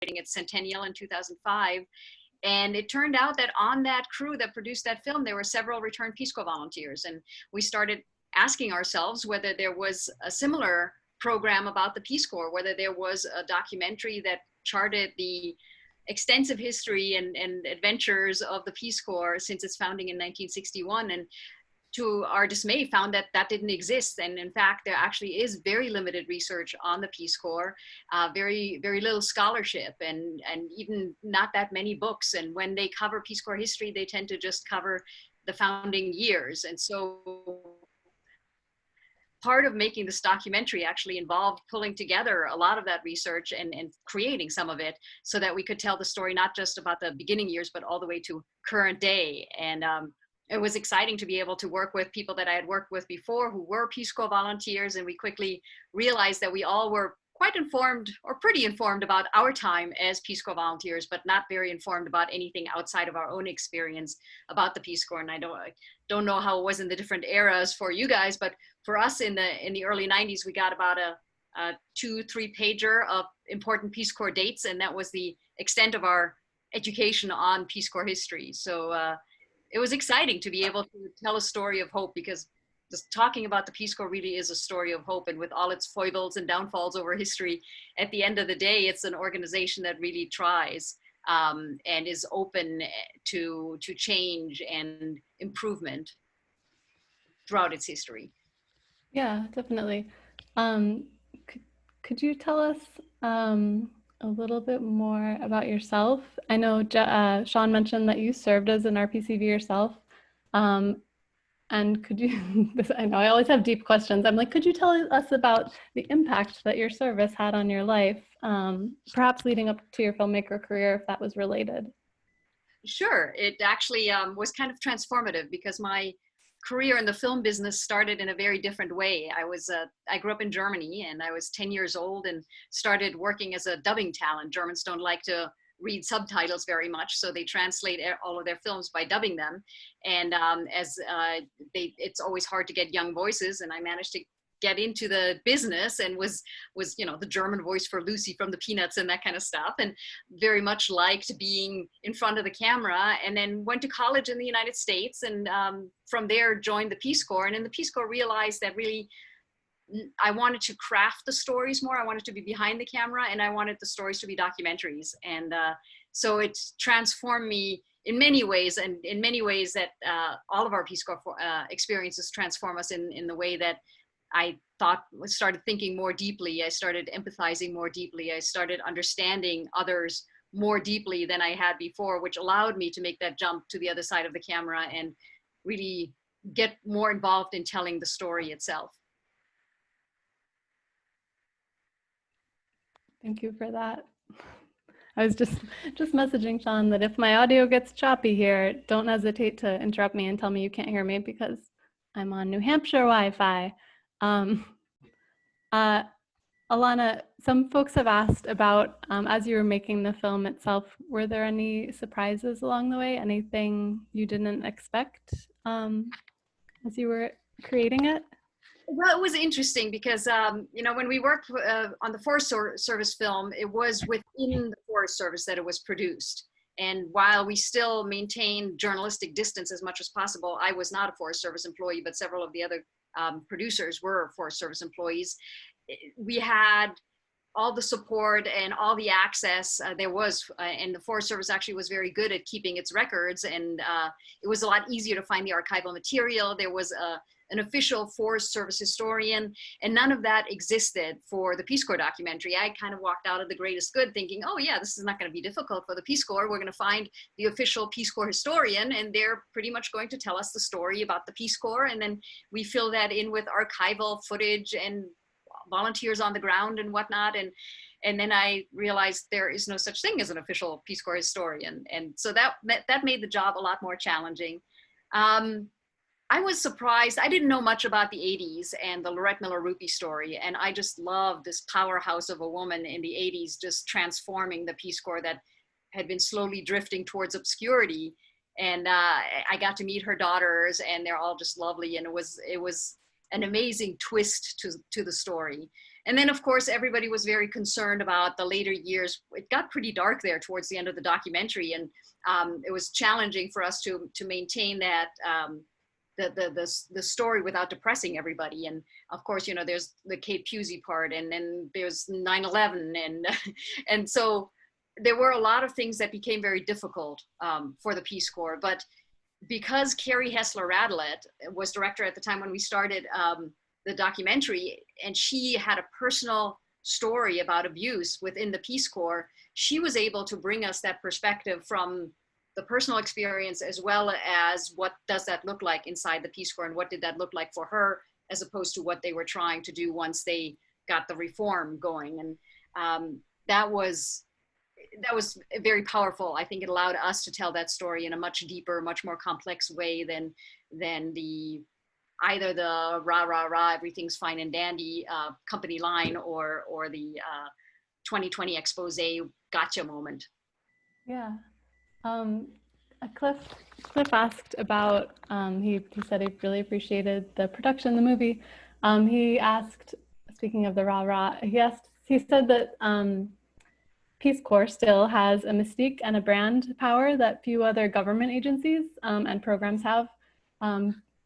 its centennial in 2005. And it turned out that on that crew that produced that film, there were several returned Peace Corps volunteers. And we started asking ourselves whether there was a similar program about the Peace Corps, whether there was a documentary that charted the extensive history and adventures of the Peace Corps since its founding in 1961. And to our dismay, found that that didn't exist. And in fact, there actually is very limited research on the Peace Corps, very little scholarship, and even not that many books. And when they cover Peace Corps history, they tend to just cover the founding years. And so part of making this documentary actually involved pulling together a lot of that research and creating some of it so that we could tell the story, not just about the beginning years, but all the way to current day. And it was exciting to be able to work with people that I had worked with before who were Peace Corps volunteers. And we quickly realized that we all were quite informed, or pretty informed, about our time as Peace Corps volunteers, but not very informed about anything outside of our own experience about the Peace Corps. And I don't know how it was in the different eras for you guys, but for us in the early 90s, we got about a 2-3 pager of important Peace Corps dates. And that was the extent of our education on Peace Corps history. So it was exciting to be able to tell a story of hope, because just talking about the Peace Corps really is a story of hope. And with all its foibles and downfalls over history, at the end of the day, it's an organization that really tries and is open to change and improvement throughout its history. Yeah, definitely. Could you tell us a little bit more about yourself? I know Sean mentioned that you served as an RPCV yourself. And could you, I know I always have deep questions. I'm like, could you tell us about the impact that your service had on your life, perhaps leading up to your filmmaker career, if that was related? Sure. It actually was kind of transformative, because my career in the film business started in a very different way. I grew up in Germany, and I was 10 years old and started working as a dubbing talent. Germans don't like to read subtitles very much, so they translate all of their films by dubbing them. And it's always hard to get young voices, and I managed to get into the business and was the German voice for Lucy from the Peanuts and that kind of stuff, and very much liked being in front of the camera. And then went to college in the United States, and from there joined the Peace Corps. And in the Peace Corps realized that really I wanted to craft the stories more. I wanted to be behind the camera, and I wanted the stories to be documentaries. And so it transformed me in many ways, and in many ways that all of our Peace Corps experiences transform us in the way that I started thinking more deeply. I started empathizing more deeply. I started understanding others more deeply than I had before, which allowed me to make that jump to the other side of the camera and really get more involved in telling the story itself. Thank you for that. I was just messaging Sean that if my audio gets choppy here, don't hesitate to interrupt me and tell me you can't hear me, because I'm on New Hampshire Wi-Fi. Alana, some folks have asked about, as you were making the film itself, were there any surprises along the way? Anything you didn't expect as you were creating it? Well, it was interesting because, when we worked on the Forest Service film, it was within the Forest Service that it was produced. And while we still maintained journalistic distance as much as possible, I was not a Forest Service employee, but several of the other producers were Forest Service employees. We had all the support and all the access there was, and the Forest Service actually was very good at keeping its records, and it was a lot easier to find the archival material. There was an official Forest Service historian, and none of that existed for the Peace Corps documentary. I kind of walked out of the greatest good thinking, oh yeah, this is not gonna be difficult for the Peace Corps. We're gonna find the official Peace Corps historian, and they're pretty much going to tell us the story about the Peace Corps, and then we fill that in with archival footage and volunteers on the ground and whatnot. And then I realized there is no such thing as an official Peace Corps historian. And so that made the job a lot more challenging. I was surprised. I didn't know much about the 80s and the Lorette Miller Rupee story. And I just loved this powerhouse of a woman in the 80s, just transforming the Peace Corps that had been slowly drifting towards obscurity. And I got to meet her daughters, and they're all just lovely. And it was an amazing twist to the story. And then, of course, everybody was very concerned about the later years. It got pretty dark there towards the end of the documentary, and it was challenging for us to maintain that the story without depressing everybody. And of course, you know, there's the Cape Pusey part, and then there's 9/11, and and so there were a lot of things that became very difficult for the Peace Corps. But because Carrie Hessler-Radelet was director at the time when we started the documentary, and she had a personal story about abuse within the Peace Corps, she was able to bring us that perspective from the personal experience, as well as what does that look like inside the Peace Corps, and what did that look like for her, as opposed to what they were trying to do once they got the reform going. And that was very powerful. I think it allowed us to tell that story in a much deeper, much more complex way than either the rah, rah, rah, everything's fine and dandy company line, or the 2020 expose gotcha moment. Yeah. Cliff asked about, he said he really appreciated the production of the movie. He asked, speaking of the rah rah, he said that Peace Corps still has a mystique and a brand power that few other government agencies and programs have.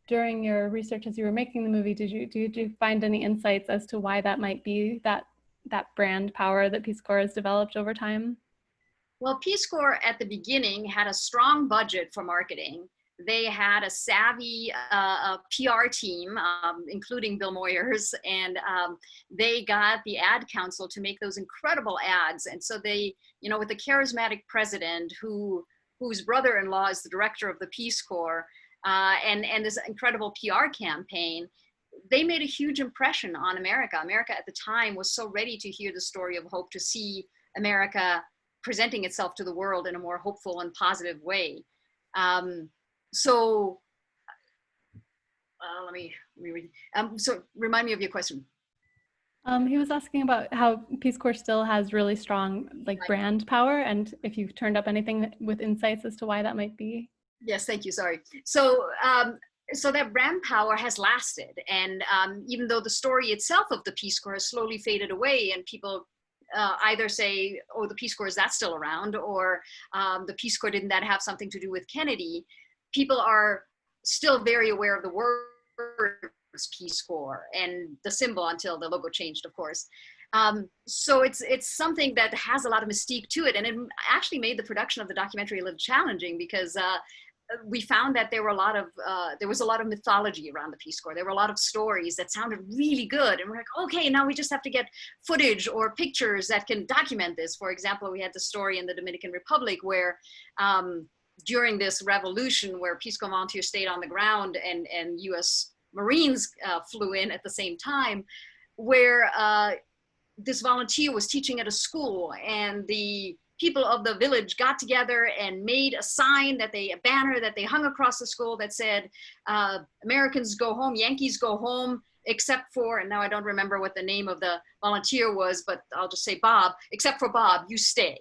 During your research as you were making the movie, did you find any insights as to why that might be, that brand power that Peace Corps has developed over time? Well, Peace Corps at the beginning had a strong budget for marketing. They had a savvy PR team, including Bill Moyers, and they got the ad council to make those incredible ads. And so they, you know, with the charismatic president whose brother-in-law is the director of the Peace Corps, and this incredible PR campaign, they made a huge impression on America. America at the time was so ready to hear the story of hope, to see America presenting itself to the world in a more hopeful and positive way. So let me reread. So remind me of your question. He was asking about how Peace Corps still has really strong brand power, and if you've turned up anything with insights as to why that might be. Yes, thank you. Sorry. So so that brand power has lasted, and even though the story itself of the Peace Corps has slowly faded away, and people either say, oh, the Peace Corps, is that still around? Or the Peace Corps, didn't that have something to do with Kennedy? People are still very aware of the words Peace Corps and the symbol, until the logo changed, of course. So it's something that has a lot of mystique to it. And it actually made the production of the documentary a little challenging, because we found that there was a lot of mythology around the Peace Corps. There were a lot of stories that sounded really good, and we're like, okay, now we just have to get footage or pictures that can document this. For example, we had the story in the Dominican Republic where during this revolution, where Peace Corps volunteers stayed on the ground and U.S. Marines flew in at the same time, where this volunteer was teaching at a school, and the people of the village got together and made a banner that they hung across the school that said, Americans go home, Yankees go home, except for, and now I don't remember what the name of the volunteer was, but I'll just say Bob, except for Bob, you stay.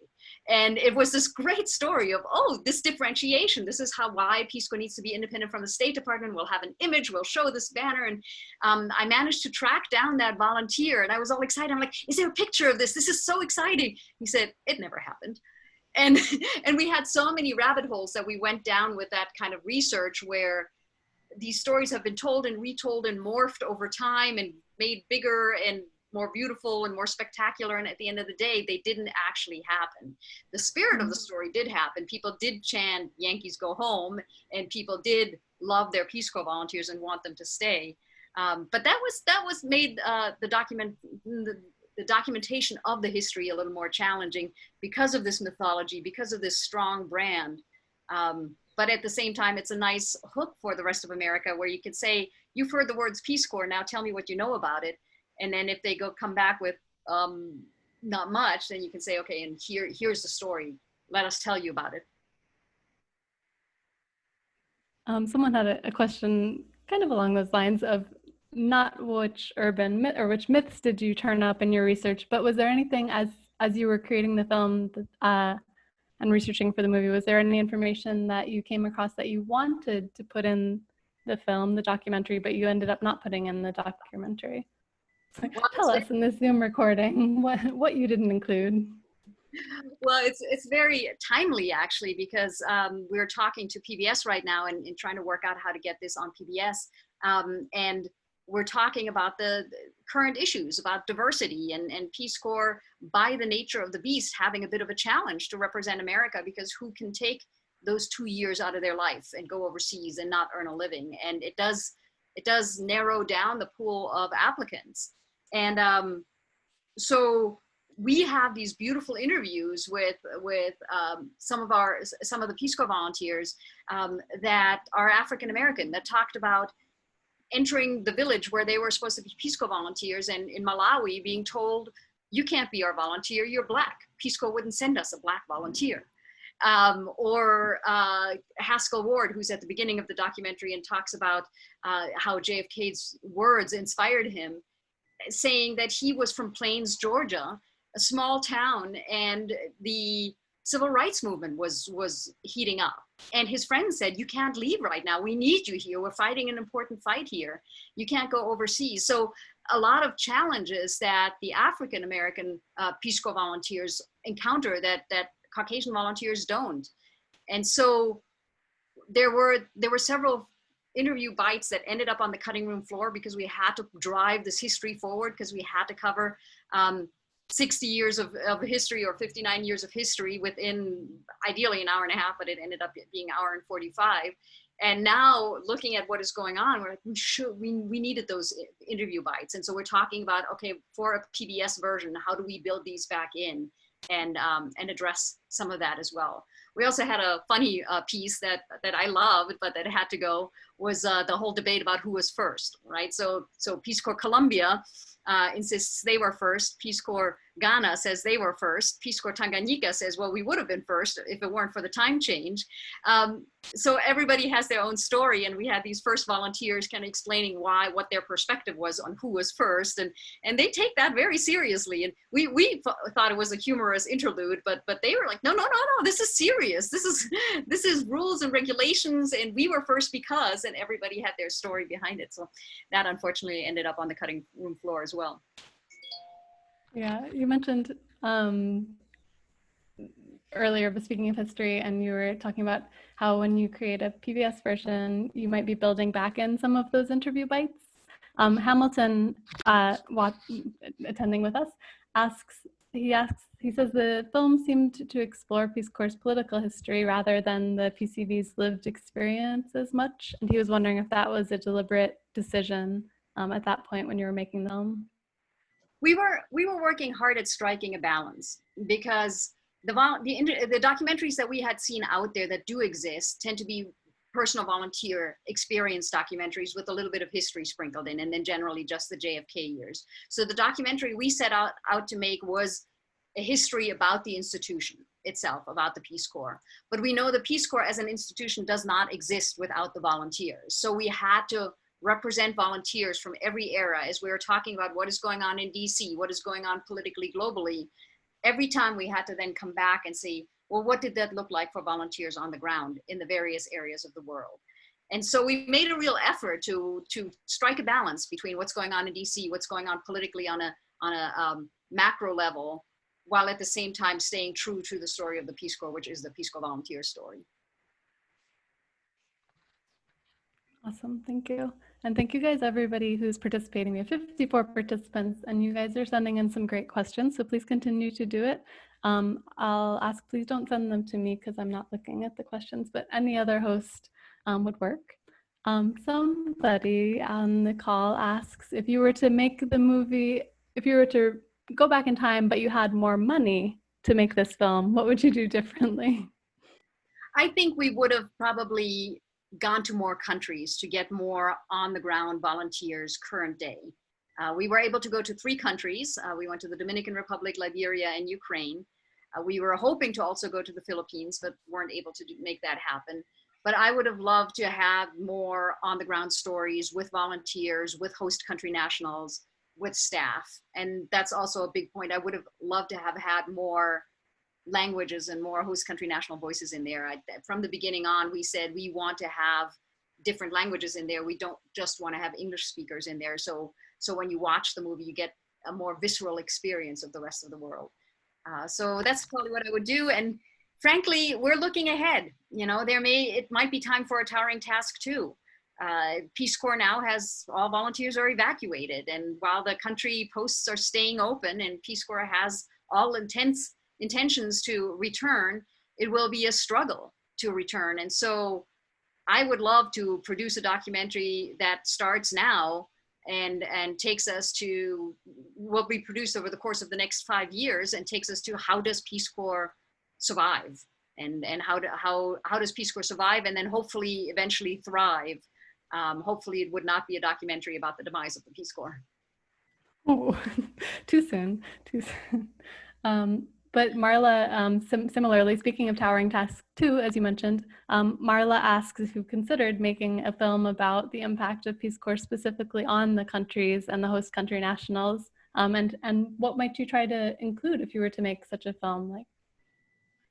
And it was this great story of, oh, this differentiation. This is why Peace Corps needs to be independent from the State Department. We'll have an image, we'll show this banner. And I managed to track down that volunteer, and I was all excited. I'm like, is there a picture of this? This is so exciting. He said, it never happened. And we had so many rabbit holes that we went down with that kind of research, where these stories have been told and retold and morphed over time and made bigger and more beautiful and more spectacular. And at the end of the day, they didn't actually happen. The spirit of the story did happen. People did chant Yankees go home, and people did love their Peace Corps volunteers and want them to stay. But that was made the documentation of the history a little more challenging because of this mythology, because of this strong brand. But at the same time, it's a nice hook for the rest of America, where you could say, you've heard the words Peace Corps, now tell me what you know about it. And then if they come back with not much, then you can say, okay, and here's the story. Let us tell you about it. Someone had a question kind of along those lines of not which urban myth or which myths did you turn up in your research, but was there anything as you were creating the film and researching for the movie, was there any information that you came across that you wanted to put in the film, the documentary, but you ended up not putting in the documentary? Well, Tell us in this Zoom recording what you didn't include. well, it's very timely actually, because we're talking to PBS right now and trying to work out how to get this on PBS. And we're talking about the current issues about diversity and Peace Corps, by the nature of the beast, having a bit of a challenge to represent America, because who can take those 2 years out of their life and go overseas and not earn a living? And it does narrow down the pool of applicants. And so we have these beautiful interviews with some of the Peace Corps volunteers that are African American, that talked about entering the village where they were supposed to be Peace Corps volunteers, and in Malawi being told, you can't be our volunteer, you're Black. Peace Corps wouldn't send us a Black volunteer. Or Haskell Ward, who's at the beginning of the documentary and talks about how JFK's words inspired him, saying that he was from Plains, Georgia, a small town, and the civil rights movement was heating up. And his friends said, you can't leave right now. We need you here. We're fighting an important fight here. You can't go overseas. So a lot of challenges that the African American Peace Corps volunteers encounter that Caucasian volunteers don't. And so there were several interview bites that ended up on the cutting room floor, because we had to drive this history forward, because we had to cover 60 years of history, or 59 years of history, within ideally an hour and a half, but it ended up being an hour and 45. And now looking at what is going on, we're like, we needed those interview bites. And so we're talking about, okay, for a PBS version, how do we build these back in and address some of that as well? We also had a funny piece that I loved, but that had to go, was the whole debate about who was first, right? So Peace Corps Colombia insists they were first. Peace Corps Ghana says they were first. Peace Corps Tanganyika says, well, we would have been first if it weren't for the time change. So everybody has their own story, and we had these first volunteers kind of explaining what their perspective was on who was first, and they take that very seriously. And we thought it was a humorous interlude, but they were like, no, this is serious. This is rules and regulations, and we were first because, and everybody had their story behind it. So that unfortunately ended up on the cutting room floor as well. Yeah, you mentioned earlier, speaking of history, and you were talking about how when you create a PBS version, you might be building back in some of those interview bites. Hamilton, attending with us, he says the film seemed to explore Peace Corps' political history rather than the PCV's lived experience as much. And he was wondering if that was a deliberate decision at that point when you were making the film. We were working hard at striking a balance, because the documentaries that we had seen out there that do exist tend to be personal volunteer experience documentaries with a little bit of history sprinkled in, and then generally just the JFK years. So the documentary we set out to make was a history about the institution itself, about the Peace Corps. But we know the Peace Corps as an institution does not exist without the volunteers. So we had to represent volunteers from every era, as we were talking about what is going on in DC, what is going on politically, globally. Every time we had to then come back and say, well, what did that look like for volunteers on the ground in the various areas of the world? And so we made a real effort to strike a balance between what's going on in DC, what's going on politically on a macro level, while at the same time staying true to the story of the Peace Corps, which is the Peace Corps volunteer story. Awesome, thank you. And thank you guys, everybody who's participating. We have 54 participants, and you guys are sending in some great questions, so please continue to do it. I'll ask, please don't send them to me because I'm not looking at the questions, but any other host would work. Somebody on the call asks, if you were to make the movie, if you were to go back in time, but you had more money to make this film, what would you do differently? I think we would have probably gone to more countries to get more on the ground volunteers current day. We were able to go to 3 countries. We went to the Dominican Republic, Liberia, and Ukraine. We were hoping to also go to the Philippines, but weren't able to make that happen. But I would have loved to have more on the ground stories with volunteers, with host country nationals, with staff. And that's also a big point. I would have loved to have had more languages and more host country national voices in there. From the beginning on, we said we want to have different languages in there. We don't just want to have English speakers in there. So So when you watch the movie, you get a more visceral experience of the rest of the world. So that's probably what I would do. And frankly, we're looking ahead. You know, it might be time for a towering task too. Peace Corps now has all volunteers are evacuated, and while the country posts are staying open and Peace Corps has all intentions to return, it will be a struggle to return. And so I would love to produce a documentary that starts now and takes us to, will be produced over the course of the next 5 years, and takes us to how does Peace Corps survive, and how does Peace Corps survive, and then hopefully eventually thrive. Hopefully it would not be a documentary about the demise of the Peace Corps. Oh, too soon, too soon. But Marla, similarly, speaking of towering task too, as you mentioned, Marla asks if you've considered making a film about the impact of Peace Corps specifically on the countries and the host country nationals, and what might you try to include if you were to make such a film? Like,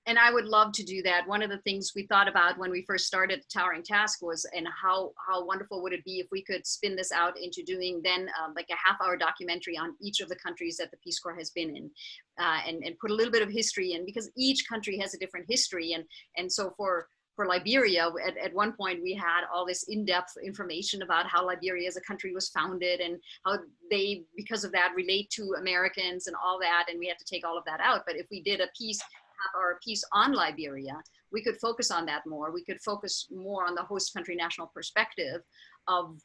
and I would love to do that. One of the things we thought about when we first started the Towering Task was, and how wonderful would it be if we could spin this out into doing then like a half-hour documentary on each of the countries that the Peace Corps has been in, and put a little bit of history in, because each country has a different history. And so for Liberia, at one point we had all this in-depth information about how Liberia as a country was founded, and how they, because of that, relate to Americans and all that, and we had to take all of that out. But if we did a half-hour piece on Liberia, we could focus on that more. We could focus more on the host country national perspective of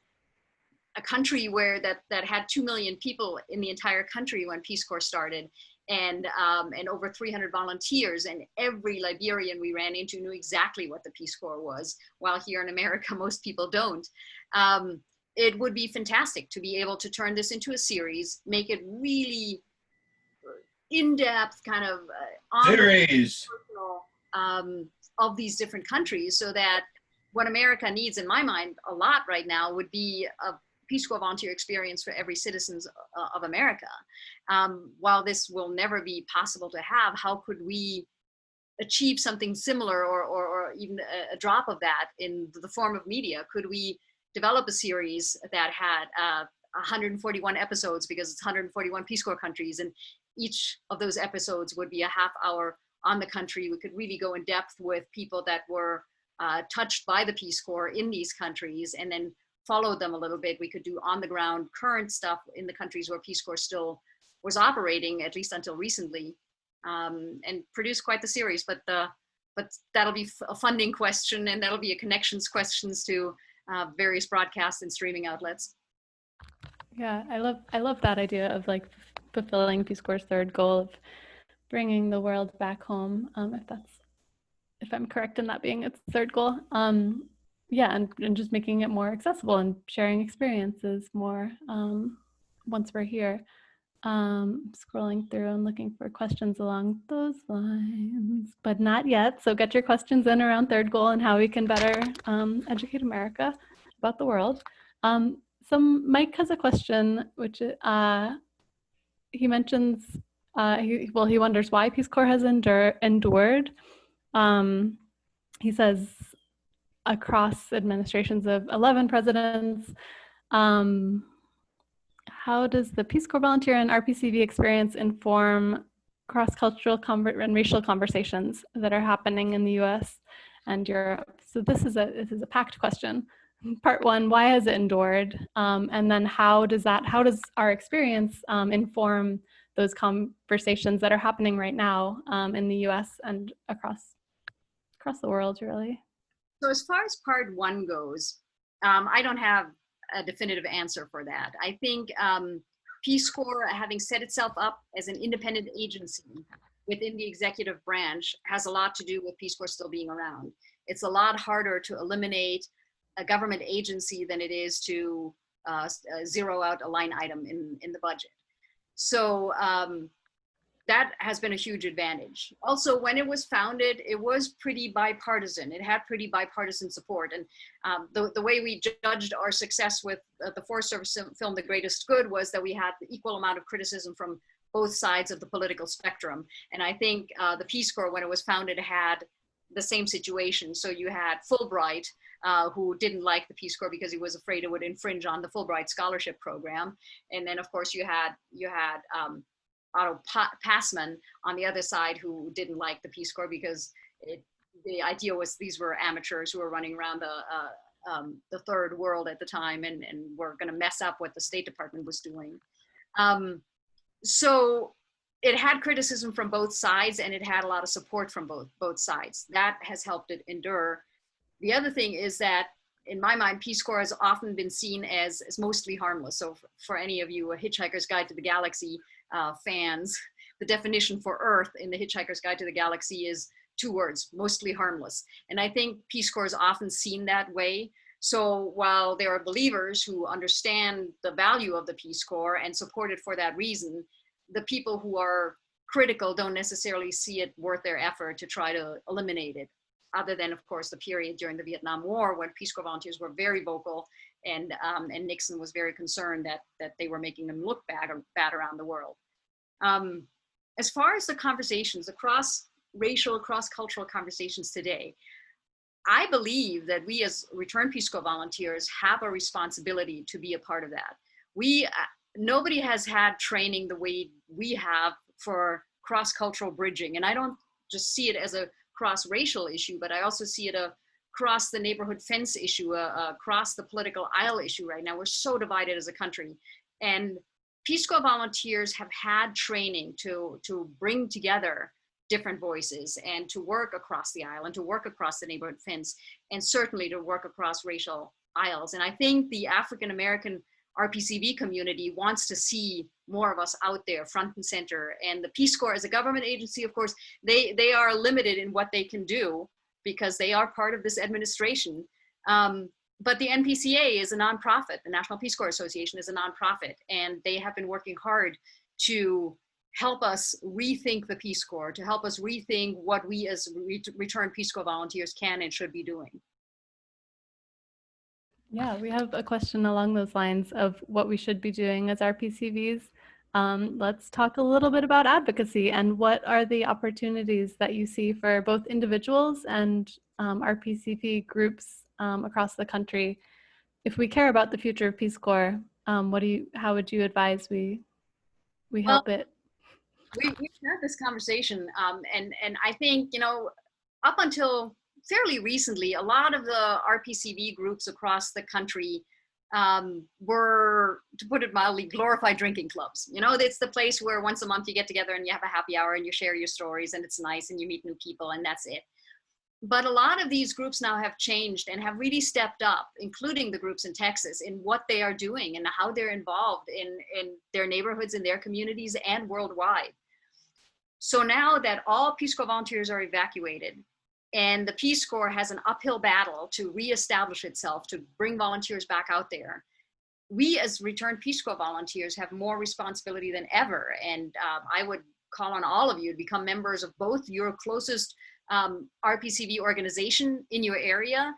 a country where that had 2 million people in the entire country when Peace Corps started, and over 300 volunteers, and every Liberian we ran into knew exactly what the Peace Corps was, while here in America most people don't. It would be fantastic to be able to turn this into a series, make it really in-depth kind of series of these different countries, so that what America needs, in my mind, a lot right now would be a Peace Corps volunteer experience for every citizen of America. While this will never be possible to have, how could we achieve something similar, or even a drop of that in the form of media? Could we develop a series that had 141 episodes, because it's 141 Peace Corps countries, and each of those episodes would be a half-hour on the country? We could really go in depth with people that were touched by the Peace Corps in these countries, and then follow them a little bit. We could do on-the-ground current stuff in the countries where Peace Corps still was operating, at least until recently, and produce quite the series. But that'll be a funding question, and that'll be a connections questions to various broadcast and streaming outlets. yeah, I love that idea of like fulfilling Peace Corps' third goal of bringing the world back home, if I'm correct in that being its third goal. Yeah, and just making it more accessible and sharing experiences more once we're here. Scrolling through and looking for questions along those lines, but not yet. So get your questions in around third goal and how we can better educate America about the world. Mike has a question, which he mentions, he wonders why Peace Corps has endured. He says, across administrations of 11 presidents, how does the Peace Corps volunteer and RPCV experience inform cross-cultural and racial conversations that are happening in the US and Europe? So this is a packed question. Part one, why has it endured? And then how does our experience inform those conversations that are happening right now in the US and across the world, really? So as far as part one goes, I don't have a definitive answer for that. I think Peace Corps, having set itself up as an independent agency within the executive branch, has a lot to do with Peace Corps still being around. It's a lot harder to eliminate a government agency than it is to zero out a line item in the budget. So that has been a huge advantage. Also, when it was founded, it was pretty bipartisan. It had pretty bipartisan support. And the way we judged our success with the Forest Service film, The Greatest Good, was that we had the equal amount of criticism from both sides of the political spectrum. And I think the Peace Corps, when it was founded, had the same situation. So you had Fulbright, who didn't like the Peace Corps because he was afraid it would infringe on the Fulbright scholarship program. And then of course you had Otto Passman on the other side, who didn't like the Peace Corps because the idea was these were amateurs who were running around the third world at the time, and were going to mess up what the State Department was doing. So it had criticism from both sides, and it had a lot of support from both sides. That has helped it endure. The other thing is that, in my mind, Peace Corps has often been seen as mostly harmless. So for any of you Hitchhiker's Guide to the Galaxy fans, the definition for Earth in the Hitchhiker's Guide to the Galaxy is 2 words: mostly harmless. And I think Peace Corps is often seen that way. So while there are believers who understand the value of the Peace Corps and support it for that reason, the people who are critical don't necessarily see it worth their effort to try to eliminate it, other than, of course, the period during the Vietnam War when Peace Corps volunteers were very vocal, and Nixon was very concerned that they were making them look bad around the world. As far as the conversations, the cross-racial, cross-cultural conversations today, I believe that we as returned Peace Corps volunteers have a responsibility to be a part of that. Nobody has had training the way we have for cross-cultural bridging. And I don't just see it as a cross-racial issue, but I also see it across the neighborhood fence issue, across the political aisle issue right now. We're so divided as a country. And Peace Corps volunteers have had training to bring together different voices and to work across the aisle and to work across the neighborhood fence, and certainly to work across racial aisles. And I think the African-American RPCV community wants to see more of us out there front and center. And the Peace Corps as a government agency, of course, they are limited in what they can do because they are part of this administration. But the NPCA is a nonprofit. The National Peace Corps Association is a nonprofit, and they have been working hard to help us rethink the Peace Corps, to help us rethink what we as returned Peace Corps volunteers can and should be doing. Yeah, we have a question along those lines of what we should be doing as RPCVs. Let's talk a little bit about advocacy, and what are the opportunities that you see for both individuals and RPCV groups across the country. If we care about the future of Peace Corps, how would you advise we help it? We've had this conversation, and I think, up until fairly recently, a lot of the RPCV groups across the country were, to put it mildly, glorified drinking clubs. It's the place where once a month you get together and you have a happy hour and you share your stories, and it's nice, and you meet new people, and that's it. But a lot of these groups now have changed and have really stepped up, including the groups in Texas, in what they are doing and how they're involved in their neighborhoods, in their communities, and worldwide. So now that all Peace Corps volunteers are evacuated, and the Peace Corps has an uphill battle to reestablish itself, to bring volunteers back out there, we as returned Peace Corps volunteers have more responsibility than ever. And I would call on all of you to become members of both your closest RPCV organization in your area,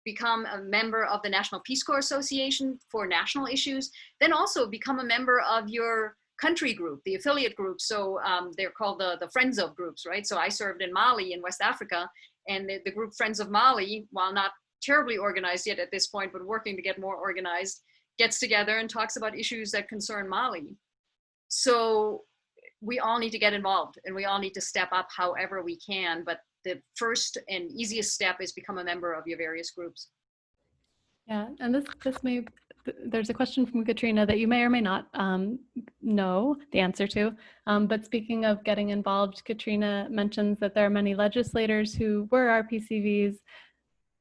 become a member of the National Peace Corps Association for national issues, then also become a member of your country group, the affiliate group. So they're called the Friends of groups, right? So I served in Mali in West Africa, and the group Friends of Mali, while not terribly organized yet at this point, but working to get more organized, gets together and talks about issues that concern Mali. So we all need to get involved, and we all need to step up however we can. But the first and easiest step is become a member of your various groups. Yeah, and there's a question from Katrina that you may or may not know the answer to. But speaking of getting involved, Katrina mentions that there are many legislators who were RPCVs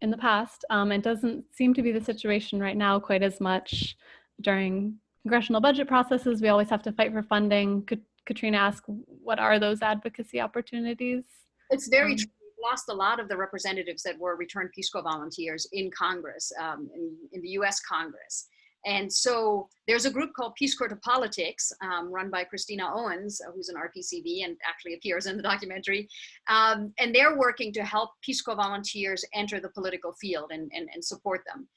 in the past. It doesn't seem to be the situation right now quite as much. During congressional budget processes, we always have to fight for funding. Katrina asked, what are those advocacy opportunities? It's very true. We've lost a lot of the representatives that were returned Peace Corps volunteers in Congress, in the US Congress. And so there's a group called Peace Corps to Politics, run by Christina Owens, who's an RPCV and actually appears in the documentary. And they're working to help Peace Corps volunteers enter the political field and support them.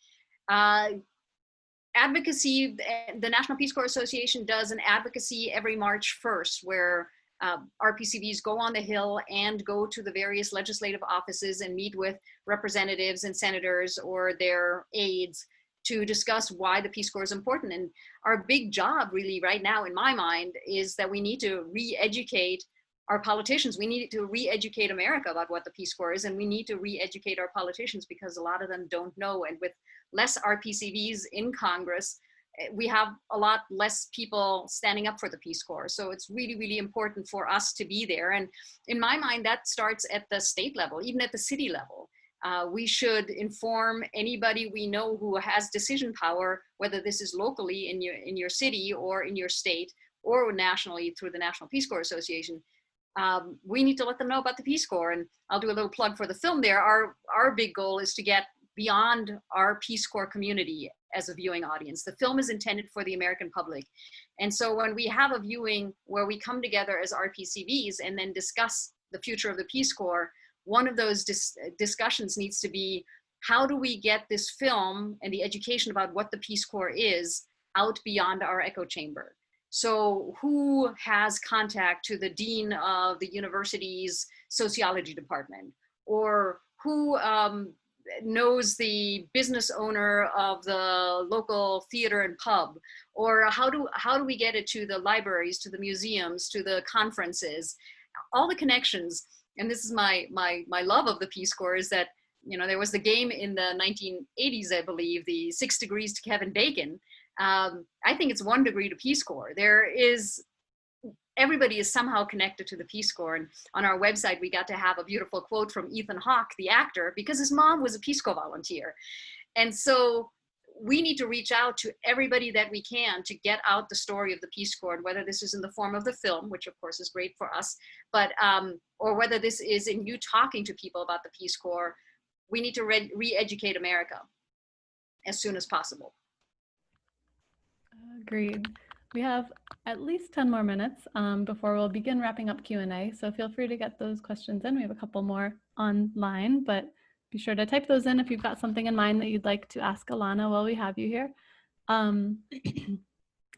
Advocacy, the National Peace Corps Association does an advocacy every March 1st, where RPCVs go on the Hill and go to the various legislative offices and meet with representatives and senators or their aides to discuss why the Peace Corps is important. And our big job really right now, in my mind, is that we need to re-educate our politicians. We need to re-educate America about what the Peace Corps is, and we need to re-educate our politicians because a lot of them don't know. And with less RPCVs in Congress, we have a lot less people standing up for the Peace Corps. So it's really, really important for us to be there. And in my mind, that starts at the state level, even at the city level. We should inform anybody we know who has decision power, whether this is locally in your city or in your state or nationally through the National Peace Corps Association. We need to let them know about the Peace Corps. And I'll do a little plug for the film there. Our big goal is to get beyond our Peace Corps community as a viewing audience. The film is intended for the American public. And so when we have a viewing where we come together as RPCVs and then discuss the future of the Peace Corps, one of those discussions needs to be, how do we get this film and the education about what the Peace Corps is out beyond our echo chamber? So who has contact to the dean of the university's sociology department? Or who knows the business owner of the local theater and pub? Or how do we get it to the libraries, to the museums, to the conferences? All the connections. And this is my love of the Peace Corps, is that, you know, there was the game in the 1980s, I believe, the 6 Degrees to Kevin Bacon. I think it's 1 degree to Peace Corps. Everybody is somehow connected to the Peace Corps. And on our website, we got to have a beautiful quote from Ethan Hawke, the actor, because his mom was a Peace Corps volunteer. And so we need to reach out to everybody that we can to get out the story of the Peace Corps, and whether this is in the form of the film, which of course is great for us, but or whether this is in you talking to people about the Peace Corps. We need to re-educate America as soon as possible. Agreed. We have at least 10 more minutes before we'll begin wrapping up Q&A. So feel free to get those questions in. We have a couple more online, but be sure to type those in if you've got something in mind that you'd like to ask Alana while we have you here.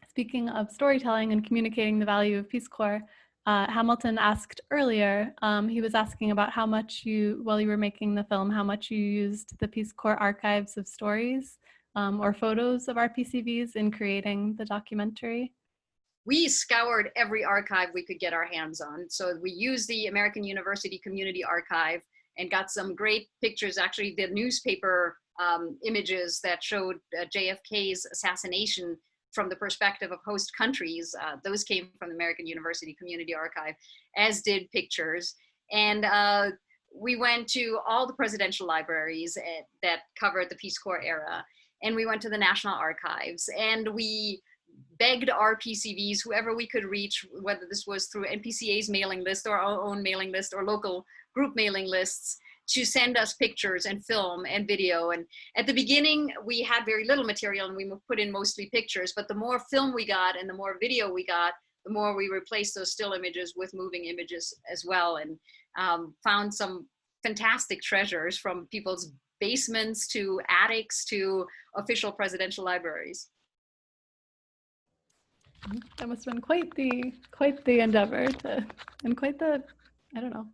Speaking of storytelling and communicating the value of Peace Corps, Hamilton asked earlier, he was asking about how much while you were making the film, how much you used the Peace Corps archives of stories or photos of RPCVs in creating the documentary. We scoured every archive we could get our hands on. So we used the American University Community Archive and got some great pictures. Actually, the newspaper images that showed JFK's assassination from the perspective of host countries, those came from the American University Community Archive, as did pictures. And we went to all the presidential libraries that covered the Peace Corps era. And we went to the National Archives, and we begged RPCVs, whoever we could reach, whether this was through NPCA's mailing list or our own mailing list or local group mailing lists, to send us pictures and film and video. And at the beginning, we had very little material and we put in mostly pictures, but the more film we got and the more video we got, the more we replaced those still images with moving images as well, and found some fantastic treasures from people's basements to attics to official presidential libraries. That must have been quite the endeavor and quite the, I don't know,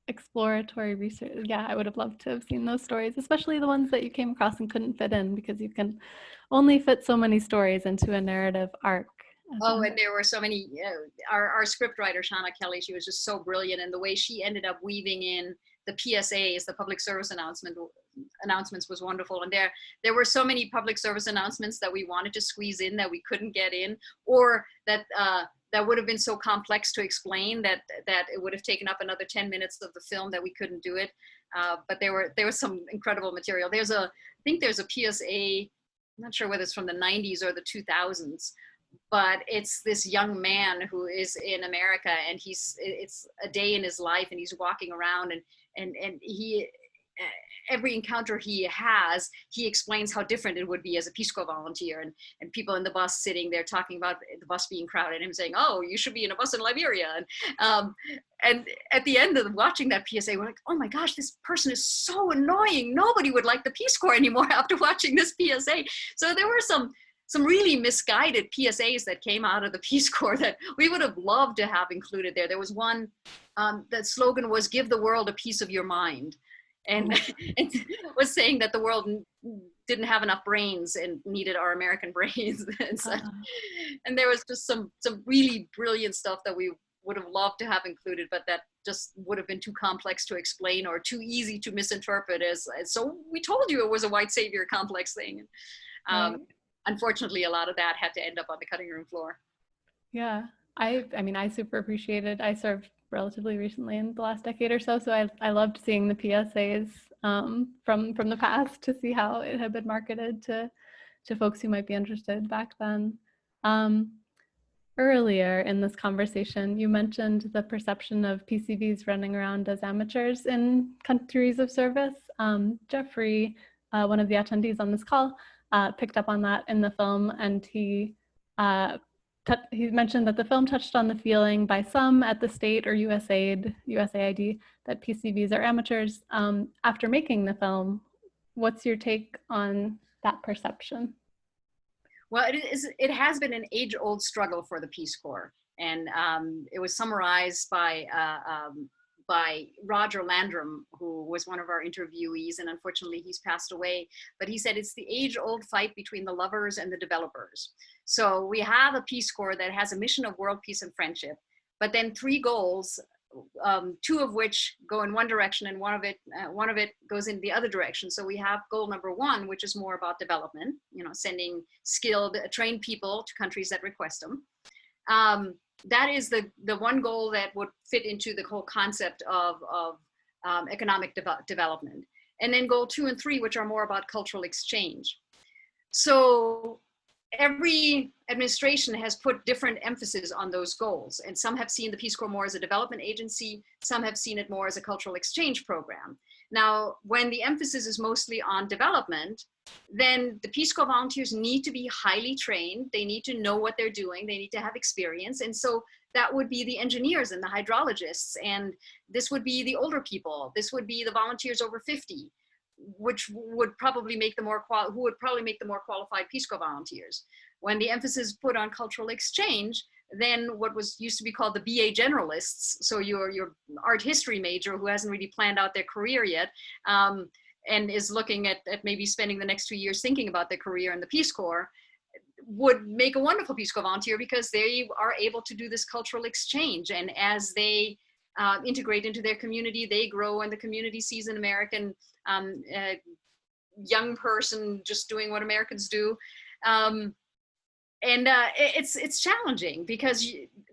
exploratory research. Yeah, I would have loved to have seen those stories, especially the ones that you came across and couldn't fit in, because you can only fit so many stories into a narrative arc. Oh, and there were so many, our script writer, Shauna Kelly, she was just so brilliant, and the way she ended up weaving in the PSAs, the public service announcements, was wonderful. And there were so many public service announcements that we wanted to squeeze in that we couldn't get in, or that would have been so complex to explain that it would have taken up another 10 minutes of the film that we couldn't do it. But there was some incredible material. I think there's a PSA, I'm not sure whether it's from the 90s or the 2000s, but it's this young man who is in America, and it's a day in his life, and he's walking around, and he, every encounter he has, he explains how different it would be as a Peace Corps volunteer, and people in the bus sitting there talking about the bus being crowded, and him saying, oh, you should be in a bus in Liberia. And at the end of watching that PSA, we're like, oh my gosh, this person is so annoying. Nobody would like the Peace Corps anymore after watching this PSA. So there were some some really misguided PSAs that came out of the Peace Corps that we would have loved to have included there. There was one, that slogan was "Give the world a piece of your mind," and it was saying that the world didn't have enough brains and needed our American brains. And there was just some really brilliant stuff that we would have loved to have included, but that just would have been too complex to explain or too easy to misinterpret as so we told you it was a white savior complex thing. Unfortunately, a lot of that had to end up on the cutting room floor. Yeah, I mean, I super appreciated. I served relatively recently in the last decade or so, so I loved seeing the PSAs from the past to see how it had been marketed to folks who might be interested back then. Earlier in this conversation, you mentioned the perception of PCVs running around as amateurs in countries of service. Jeffrey, one of the attendees on this call, picked up on that in the film, and he mentioned that the film touched on the feeling by some at the state or USAID that PCVs are amateurs. After making the film, what's your take on that perception? Well, it has been an age-old struggle for the Peace Corps, and it was summarized by Roger Landrum, who was one of our interviewees, and unfortunately he's passed away. But he said it's the age-old fight between the lovers and the developers. So we have a Peace Corps that has a mission of world peace and friendship, but then 3 goals, 2 of which go in one direction and one of it goes in the other direction. So we have goal number 1, which is more about development, sending skilled, trained people to countries that request them. That is the one goal that would fit into the whole concept of economic development. And then goal 2 and 3, which are more about cultural exchange. So every administration has put different emphasis on those goals, and some have seen the Peace Corps more as a development agency, some have seen it more as a cultural exchange program. Now, when the emphasis is mostly on development, then the Peace Corps volunteers need to be highly trained, they need to know what they're doing, they need to have experience, and so that would be the engineers and the hydrologists, and this would be the older people, this would be the volunteers over 50. Which would probably make the more qualified Peace Corps volunteers. When the emphasis is put on cultural exchange, then what used to be called the BA generalists, so your art history major who hasn't really planned out their career yet, and is looking at maybe spending the next 2 years thinking about their career in the Peace Corps, would make a wonderful Peace Corps volunteer because they are able to do this cultural exchange, and as they integrate into their community, they grow, and the community sees an American young person just doing what Americans do. It's challenging because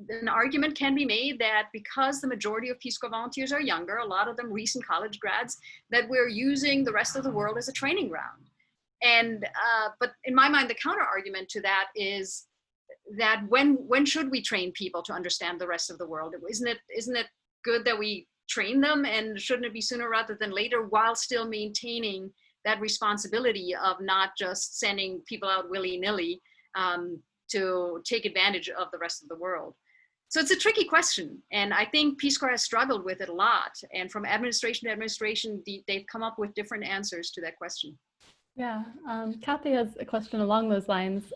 an argument can be made that because the majority of Peace Corps volunteers are younger, a lot of them recent college grads, that we're using the rest of the world as a training ground. And but in my mind, the counter argument to that is that when should we train people to understand the rest of the world? Isn't it good that we train them, and shouldn't it be sooner rather than later, while still maintaining that responsibility of not just sending people out willy-nilly to take advantage of the rest of the world? So it's a tricky question, and I think Peace Corps has struggled with it a lot, and from administration to administration, they've come up with different answers to that question. Yeah, Kathy has a question along those lines.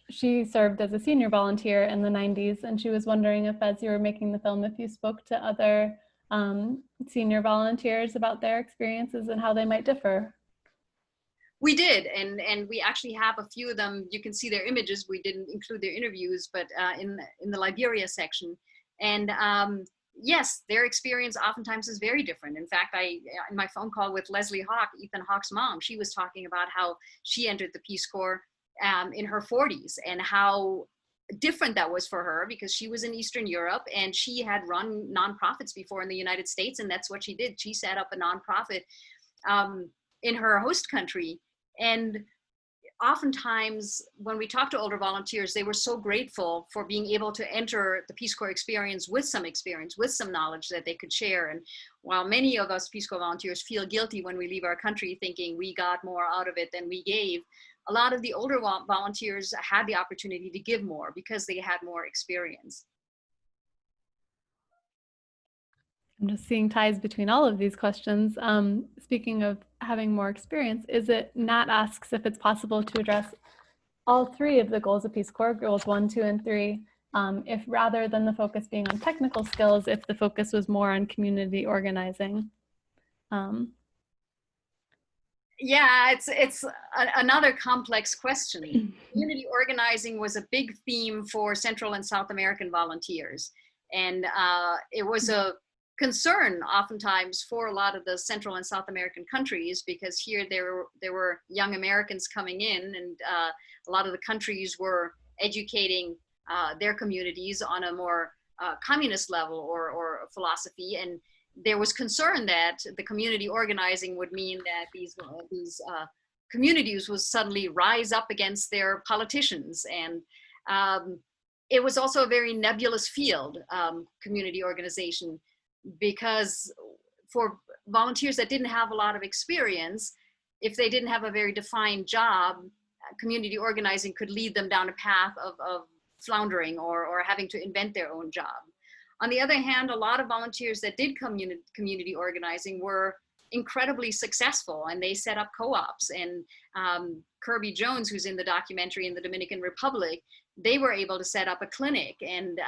She served as a senior volunteer in the 90s, and she was wondering if, as you were making the film, if you spoke to other senior volunteers about their experiences and how they might differ. We did, and we actually have a few of them. You can see their images. We didn't include their interviews, but in the Liberia section. And yes, their experience oftentimes is very different. In fact, in my phone call with Leslie Hawk, Ethan Hawke's mom, she was talking about how she entered the Peace Corps in her 40s, and how different that was for her, because she was in Eastern Europe and she had run nonprofits before in the United States, and that's what she did. She set up a nonprofit in her host country. And oftentimes when we talk to older volunteers, they were so grateful for being able to enter the Peace Corps experience, with some knowledge that they could share. And while many of us Peace Corps volunteers feel guilty when we leave our country thinking we got more out of it than we gave, a lot of the older volunteers had the opportunity to give more because they had more experience. I'm just seeing ties between all of these questions. Speaking of having more experience, is it Nat asks if it's possible to address all three of the goals of Peace Corps, goals 1, 2, and 3, if rather than the focus being on technical skills, if the focus was more on community organizing. Yeah, it's another complex question. Community organizing was a big theme for Central and South American volunteers. And it was a concern oftentimes for a lot of the Central and South American countries, because here there were young Americans coming in, and a lot of the countries were educating their communities on a more communist level or philosophy. And there was concern that the community organizing would mean that these communities would suddenly rise up against their politicians. And it was also a very nebulous field, community organization, because for volunteers that didn't have a lot of experience, if they didn't have a very defined job, community organizing could lead them down a path of floundering or having to invent their own job. On the other hand, a lot of volunteers that did community organizing were incredibly successful, and they set up co-ops. And Kirby Jones, who's in the documentary in the Dominican Republic, they were able to set up a clinic and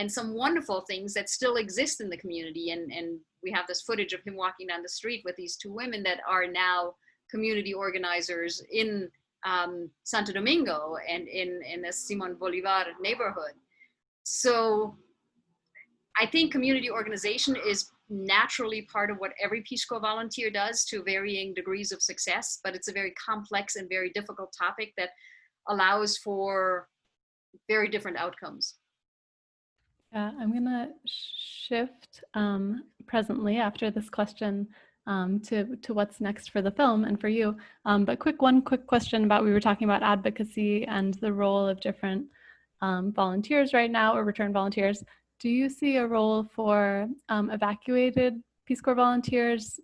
some wonderful things that still exist in the community. And we have this footage of him walking down the street with these two women that are now community organizers in Santo Domingo and in the Simon Bolivar neighborhood. So I think community organization is naturally part of what every Peace Corps volunteer does to varying degrees of success, but it's a very complex and very difficult topic that allows for very different outcomes. Yeah, I'm gonna shift presently after this question to what's next for the film and for you. But one quick question about, we were talking about advocacy and the role of different volunteers right now, or return volunteers. Do you see a role for evacuated Peace Corps volunteers,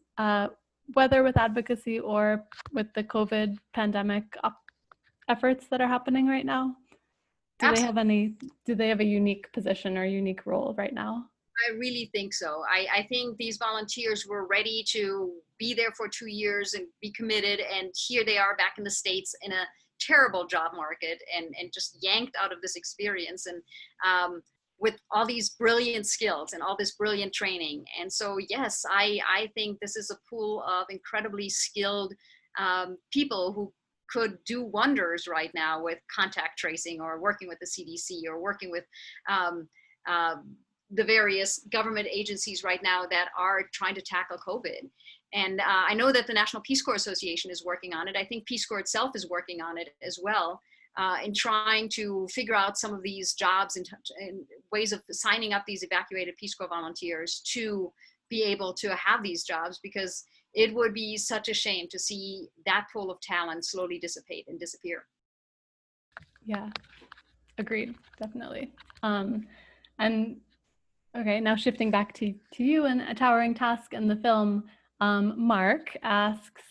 whether with advocacy or with the COVID pandemic efforts that are happening right now? Do they have a unique position or unique role right now? I really think so. I think these volunteers were ready to be there for 2 years and be committed, and here they are back in the States in a terrible job market and just yanked out of this experience, and with all these brilliant skills and all this brilliant training. And so, yes, I think this is a pool of incredibly skilled people who could do wonders right now with contact tracing, or working with the CDC, or working with the various government agencies right now that are trying to tackle COVID. And I know that the National Peace Corps Association is working on it. I think Peace Corps itself is working on it as well, in trying to figure out some of these jobs and ways of signing up these evacuated Peace Corps volunteers to be able to have these jobs, because it would be such a shame to see that pool of talent slowly dissipate and disappear. Yeah, agreed, definitely. And okay, now shifting back to you and A Towering Task and the film, Mark asks,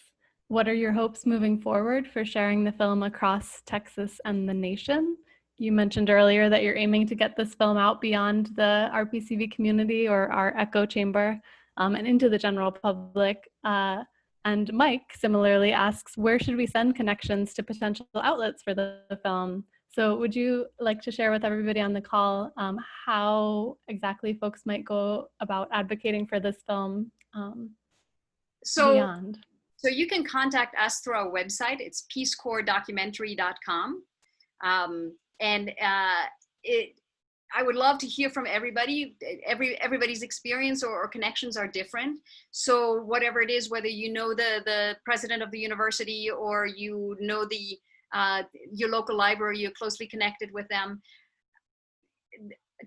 what are your hopes moving forward for sharing the film across Texas and the nation? You mentioned earlier that you're aiming to get this film out beyond the RPCV community or our echo chamber, and into the general public. And Mike similarly asks, where should we send connections to potential outlets for the film? So would you like to share with everybody on the call how exactly folks might go about advocating for this film beyond? So you can contact us through our website. It's peacecorpsdocumentary.com. I would love to hear from everybody. Everybody's experience or connections are different. So whatever it is, whether you know the president of the university, or you know your local library, you're closely connected with them,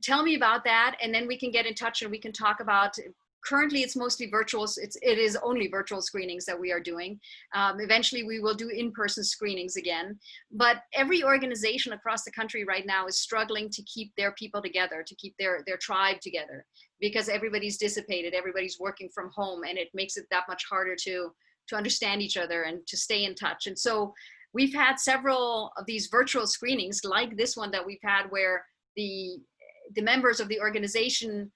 tell me about that, and then we can get in touch and we can talk about. Currently, it's mostly virtual. It is only virtual screenings that we are doing. Eventually, we will do in-person screenings again. But every organization across the country right now is struggling to keep their people together, to keep their tribe together, because everybody's dissipated, everybody's working from home, and it makes it that much harder to understand each other and to stay in touch. And so we've had several of these virtual screenings, like this one that we've had, where the members of the organization,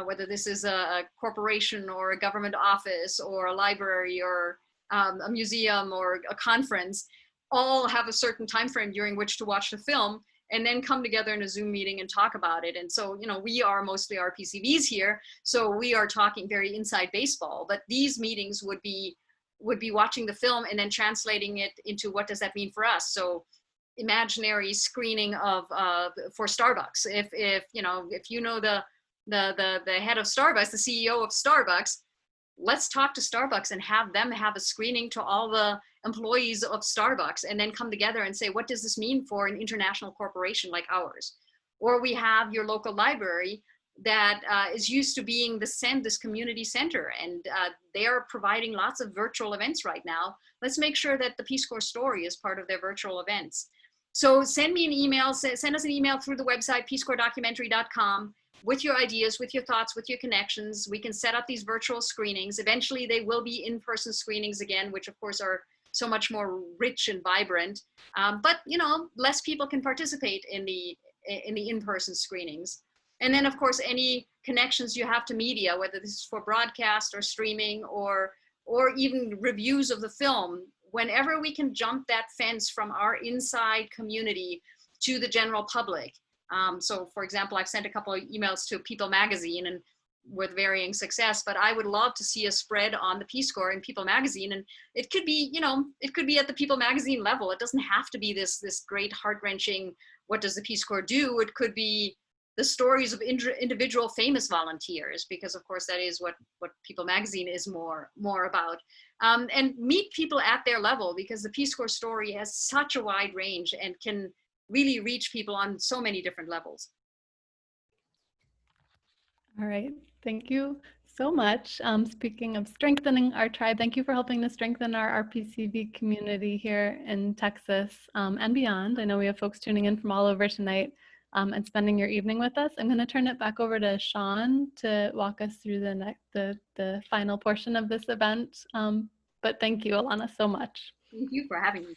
whether this is a corporation or a government office or a library or a museum or a conference, all have a certain time frame during which to watch the film, and then come together in a Zoom meeting and talk about it. And so, you know, we are mostly RPCVs here, so we are talking very inside baseball, but these meetings would be watching the film and then translating it into what does that mean for us. So imaginary screening of for Starbucks. If you know the head of Starbucks, the CEO of Starbucks, let's talk to Starbucks and have them have a screening to all the employees of Starbucks, and then come together and say, what does this mean for an international corporation like ours? Or we have your local library that is used to being this community center, and they are providing lots of virtual events right now. Let's make sure that the Peace Corps story is part of their virtual events. So send me an email, send us an email through the website, peacecorpsdocumentary.com, with your ideas, with your thoughts, with your connections. We can set up these virtual screenings. Eventually they will be in-person screenings again, which of course are so much more rich and vibrant. But you know, less people can participate in the in-person screenings. And then of course, any connections you have to media, whether this is for broadcast or streaming or even reviews of the film, whenever we can jump that fence from our inside community to the general public. So for example, I've sent a couple of emails to People Magazine and with varying success, but I would love to see a spread on the Peace Corps in People Magazine. And it could be, you know, it could be at the People Magazine level. It doesn't have to be this great heart-wrenching, what does the Peace Corps do? It could be the stories of individual famous volunteers, because of course that is what People Magazine is more about. And meet people at their level, because the Peace Corps story has such a wide range and can really reach people on so many different levels. All right, thank you so much. Speaking of strengthening our tribe, thank you for helping to strengthen our RPCV community here in Texas and beyond. I know we have folks tuning in from all over tonight and spending your evening with us. I'm going to turn it back over to Sean to walk us through the final portion of this event. But thank you, Alana, so much. Thank you for having me.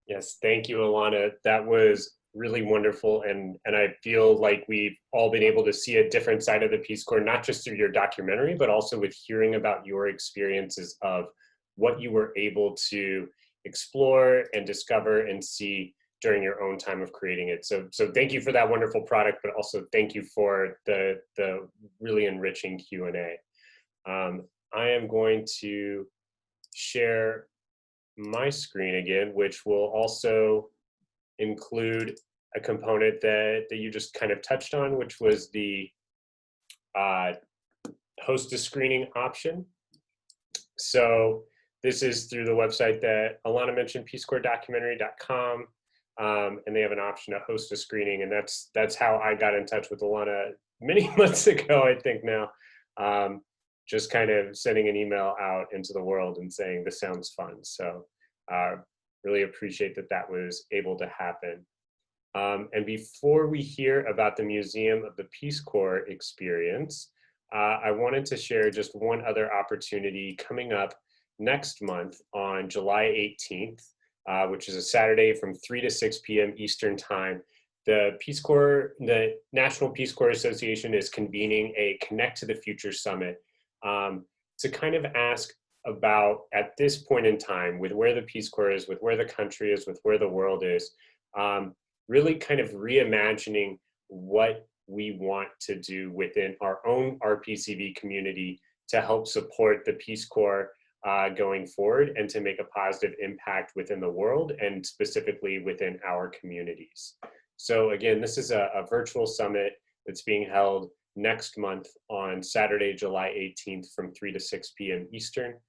Yes, thank you, Alana. That was really wonderful. And I feel like we've all been able to see a different side of the Peace Corps, not just through your documentary, but also with hearing about your experiences of what you were able to explore and discover and see during your own time of creating it. So thank you for that wonderful product, but also thank you for the really enriching Q&A. I am going to share my screen again, which will also include a component that you just kind of touched on, which was the host a screening option. So this is through the website that Alana mentioned, peacecorpsdocumentary.com, and they have an option to host a screening, and that's how I got in touch with Alana many months ago, I think now. Just kind of sending an email out into the world and saying, this sounds fun. So really appreciate that was able to happen. And before we hear about the Museum of the Peace Corps experience, I wanted to share just one other opportunity coming up next month on July 18th, which is a Saturday from 3 to 6 p.m. Eastern Time. The Peace Corps, the National Peace Corps Association is convening a Connect to the Future Summit to kind of ask about, at this point in time, with where the Peace Corps is, with where the country is, with where the world is, really kind of reimagining what we want to do within our own RPCV community to help support the Peace Corps going forward and to make a positive impact within the world and specifically within our communities. So again, this is a virtual summit that's being held next month on Saturday, July 18th from 3 to 6 p.m. Eastern.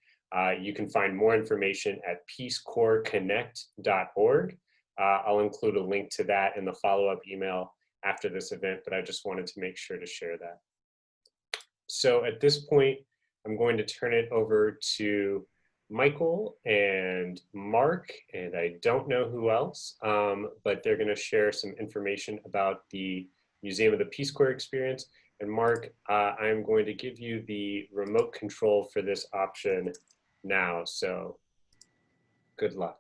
You can find more information at peacecorpsconnect.org. I'll include a link to that in the follow-up email after this event, but I just wanted to make sure to share that. So at this point, I'm going to turn it over to Michael and Mark, and I don't know who else, but they're going to share some information about the Museum of the Peace Corps experience. And Mark, I'm going to give you the remote control for this option now, so good luck.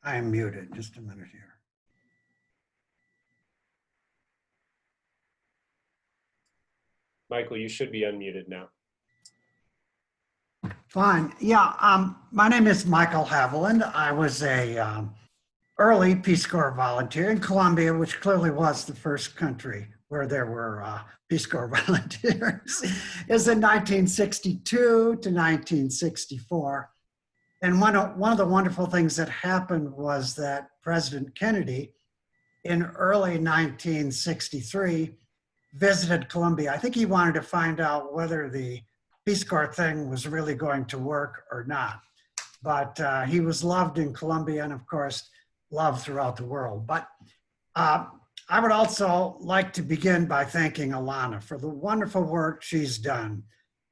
I am muted. Just a minute here. Michael, you should be unmuted now. Fine. Yeah, my name is Michael Haviland. I was a early Peace Corps volunteer in Colombia, which clearly was the first country where there were Peace Corps volunteers. It was in 1962 to 1964. And one of the wonderful things that happened was that President Kennedy, in early 1963, visited Colombia. I think he wanted to find out whether the Peace Corps thing was really going to work or not. But he was loved in Colombia and, of course, loved throughout the world. But I would also like to begin by thanking Alana for the wonderful work she's done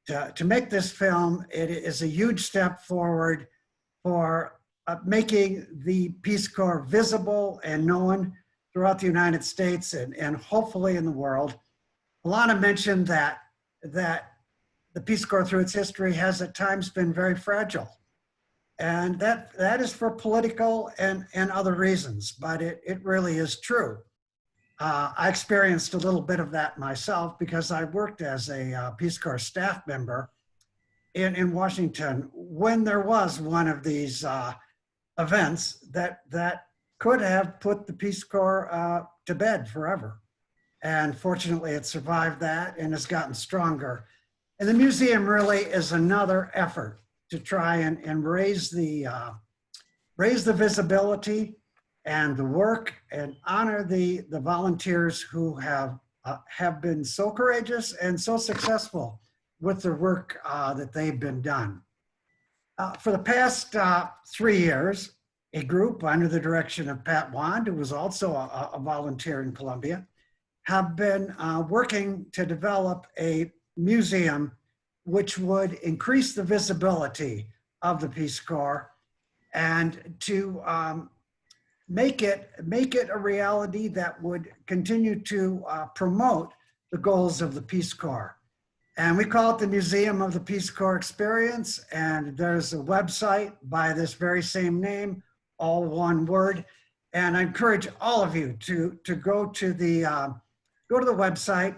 to make this film. It is a huge step forward for making the Peace Corps visible and known throughout the United States and hopefully in the world. Alana mentioned that the Peace Corps through its history has at times been very fragile. And that is for political and other reasons, but it really is true. I experienced a little bit of that myself because I worked as a Peace Corps staff member in Washington when there was one of these events that could have put the Peace Corps to bed forever. And fortunately it survived that and has gotten stronger. And the museum really is another effort to try and raise the visibility and the work and honor the volunteers who have been so courageous and so successful with the work that they've been done. For the past 3 years, a group under the direction of Pat Wand, who was also a volunteer in Colombia, have been working to develop a museum which would increase the visibility of the Peace Corps and to make it a reality that would continue to promote the goals of the Peace Corps. And we call it the Museum of the Peace Corps Experience. And there's a website by this very same name, all one word. And I encourage all of you to go to the website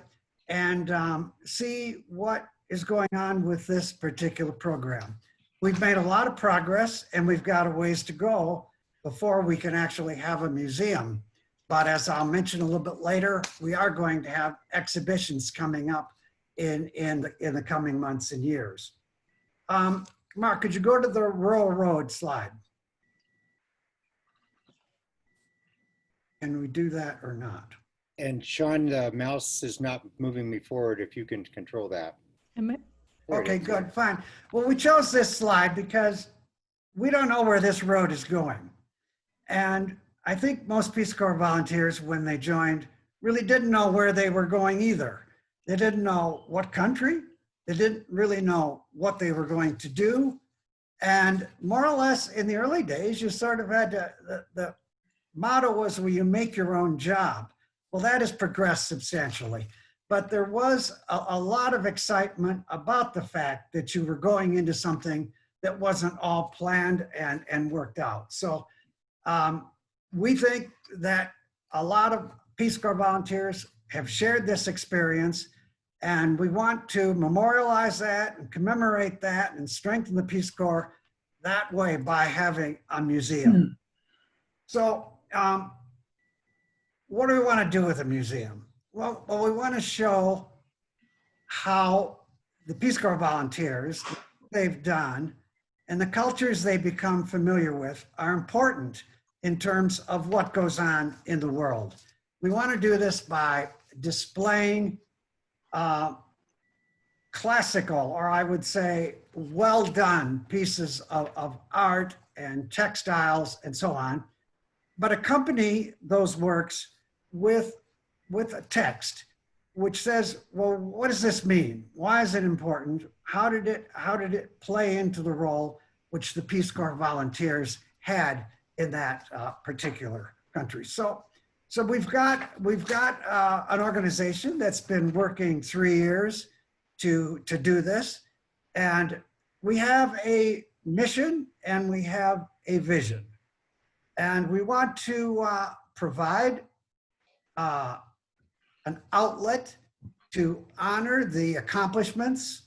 and see what is going on with this particular program. We've made a lot of progress and we've got a ways to go before we can actually have a museum. But as I'll mention a little bit later, we are going to have exhibitions coming up in the coming months and years. Mark, could you go to the rural road slide? Can we do that or not? And Sean, the mouse is not moving me forward if you can control that. Okay, good, fine. Well, we chose this slide because we don't know where this road is going. And I think most Peace Corps volunteers, when they joined, really didn't know where they were going either. They didn't know what country. They didn't really know what they were going to do. And more or less in the early days, you sort of had to, the motto was, well, you make your own job. Well, that has progressed substantially. But there was a lot of excitement about the fact that you were going into something that wasn't all planned and worked out. So we think that a lot of Peace Corps volunteers have shared this experience, and we want to memorialize that and commemorate that and strengthen the Peace Corps that way by having a museum. So what do we want to do with a museum? Well, we want to show how the Peace Corps volunteers, they've done, and the cultures they become familiar with are important in terms of what goes on in the world. We want to do this by displaying classical, or I would say well done pieces of art and textiles and so on, but accompany those works with a text which says, well, what does this mean? Why is it important? How did it play into the role which the Peace Corps volunteers had in that particular country? So we've got an organization that's been working 3 years to do this, and we have a mission and we have a vision, and we want to provide an outlet to honor the accomplishments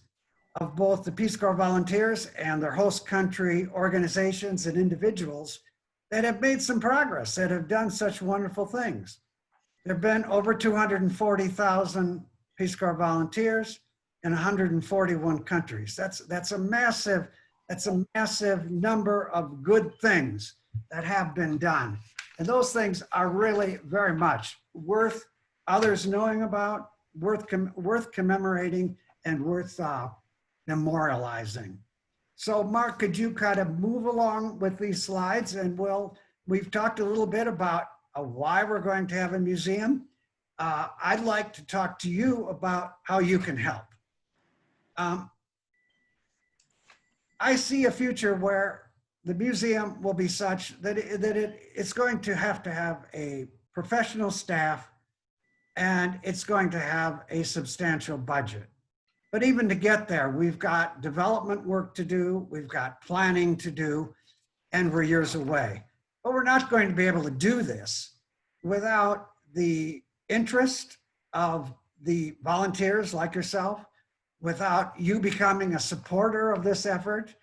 of both the Peace Corps volunteers and their host country organizations and individuals that have made some progress, that have done such wonderful things. There have been over 240,000 Peace Corps volunteers in 141 countries. That's a massive number of good things that have been done. And those things are really very much worth others knowing about, worth commemorating, and worth memorializing. So Mark, could you kind of move along with these slides? And we've talked a little bit about why we're going to have a museum. I'd like to talk to you about how you can help. I see a future where the museum will be such that it's going to have a professional staff, and it's going to have a substantial budget. But even to get there, we've got development work to do, we've got planning to do, and we're years away. But we're not going to be able to do this without the interest of the volunteers like yourself, without you becoming a supporter of this effort,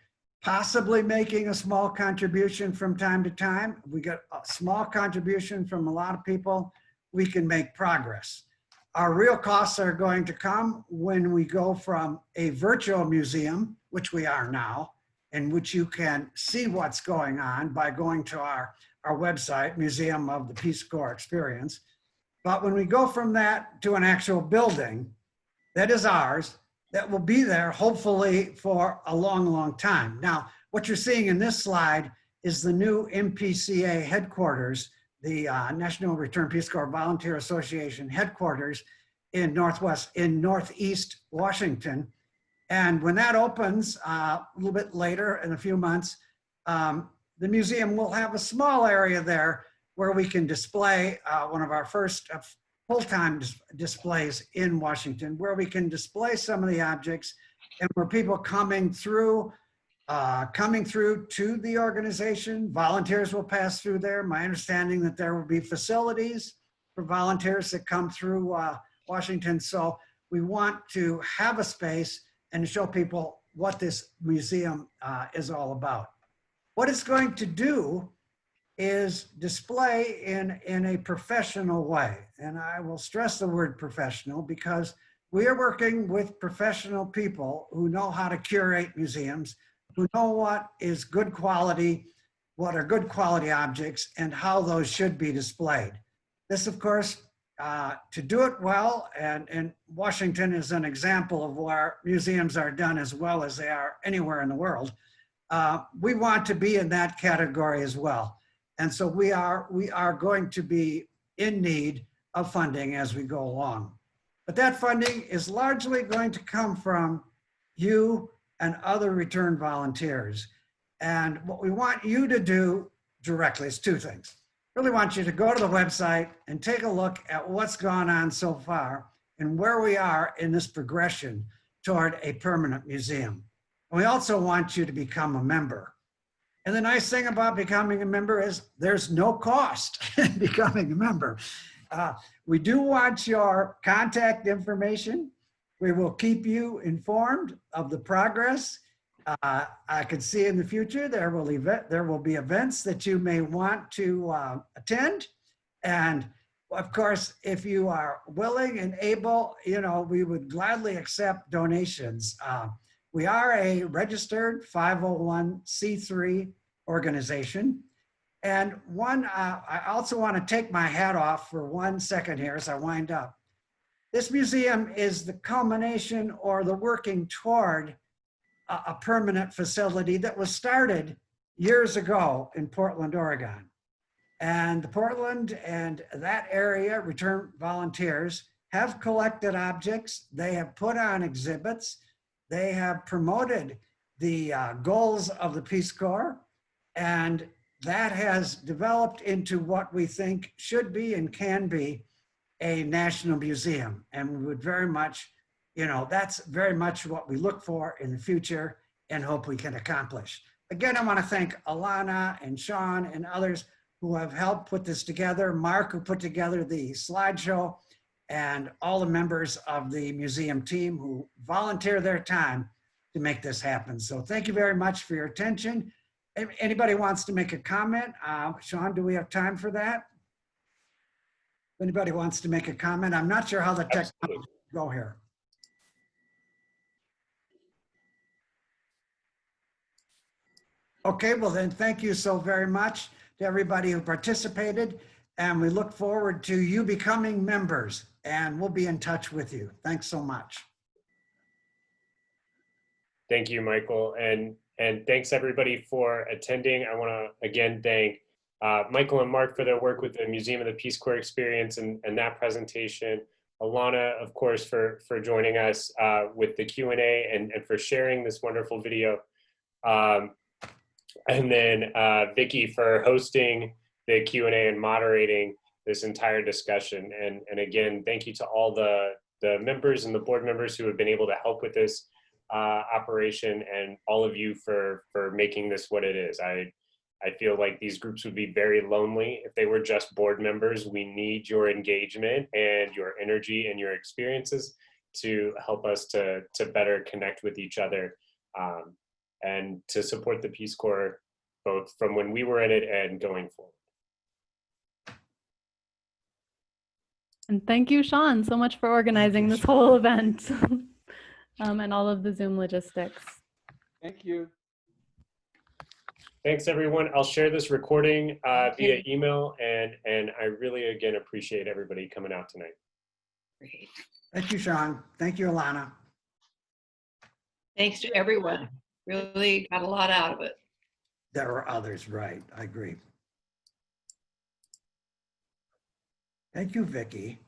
possibly making a small contribution from time to time. We get a small contribution from a lot of people, we can make progress. Our real costs are going to come when we go from a virtual museum, which we are now, in which you can see what's going on by going to our website, Museum of the Peace Corps Experience. But when we go from that to an actual building that is ours, that will be there hopefully for a long, long time. Now, what you're seeing in this slide is the new MPCA headquarters, the National Return Peace Corps Volunteer Association headquarters in Northeast Washington. And when that opens a little bit later in a few months, the museum will have a small area there where we can display one of our first full-time displays in Washington, where we can display some of the objects and where people coming through to the organization, volunteers will pass through there. My understanding that there will be facilities for volunteers that come through Washington. So we want to have a space and show people what this museum is all about. What it's going to do is display in a professional way. And I will stress the word professional because we are working with professional people who know how to curate museums, who know what is good quality, what are good quality objects, and how those should be displayed. This, of course, to do it well, and Washington is an example of where museums are done as well as they are anywhere in the world. We want to be in that category as well. And so we are going to be in need of funding as we go along. But that funding is largely going to come from you and other return volunteers. And what we want you to do directly is two things. Really want you to go to the website and take a look at what's gone on so far and where we are in this progression toward a permanent museum. And we also want you to become a member. And the nice thing about becoming a member is there's no cost in becoming a member. We do want your contact information. We will keep you informed of the progress. I could see in the future there will be events that you may want to attend. And of course, if you are willing and able, we would gladly accept donations. We are a registered 501c3 organization. And I also want to take my hat off for 1 second here as I wind up. This museum is the culmination or the working toward a permanent facility that was started years ago in Portland, Oregon. And Portland and that area, return volunteers, have collected objects. They have put on exhibits. They have promoted the goals of the Peace Corps. And that has developed into what we think should be and can be a national museum. And we would very much, that's very much what we look for in the future and hope we can accomplish. Again, I want to thank Alana and Sean and others who have helped put this together, Mark, who put together the slideshow, and all the members of the museum team who volunteer their time to make this happen. So thank you very much for your attention. If anybody wants to make a comment, Sean, do we have time for that? If anybody wants to make a comment, I'm not sure how the technology go here. Okay, well then, thank you so very much to everybody who participated, and we look forward to you becoming members, and we'll be in touch with you. Thanks so much. Thank you, Michael, and thanks everybody for attending. I want to again thank Michael and Mark for their work with the Museum of the Peace Corps experience and that presentation. Alana, of course, for joining us with the Q&A and for sharing this wonderful video. And then Vicky for hosting the Q&A and moderating this entire discussion. And again, thank you to all the members and the board members who have been able to help with this operation, and all of you for making this what it is. I feel like these groups would be very lonely if they were just board members. We need your engagement and your energy and your experiences to help us to better connect with each other. And to support the Peace Corps, both from when we were in it and going forward. And thank you, Sean, so much for organizing this whole event and all of the Zoom logistics. Thank you. Thanks, everyone. I'll share this recording via email, and I really, again, appreciate everybody coming out tonight. Great. Thank you, Sean. Thank you, Alana. Thanks to everyone. Really got a lot out of it. There are others, right? I agree. Thank you, Vicky.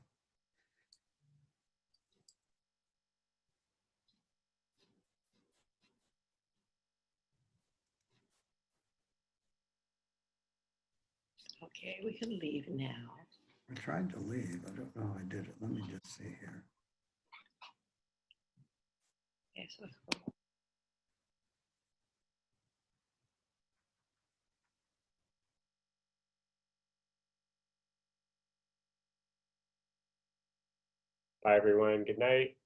Okay, we can leave now. I tried to leave. I don't know how I did it. Let me just see here. Okay, so let's go. Bye, everyone. Good night.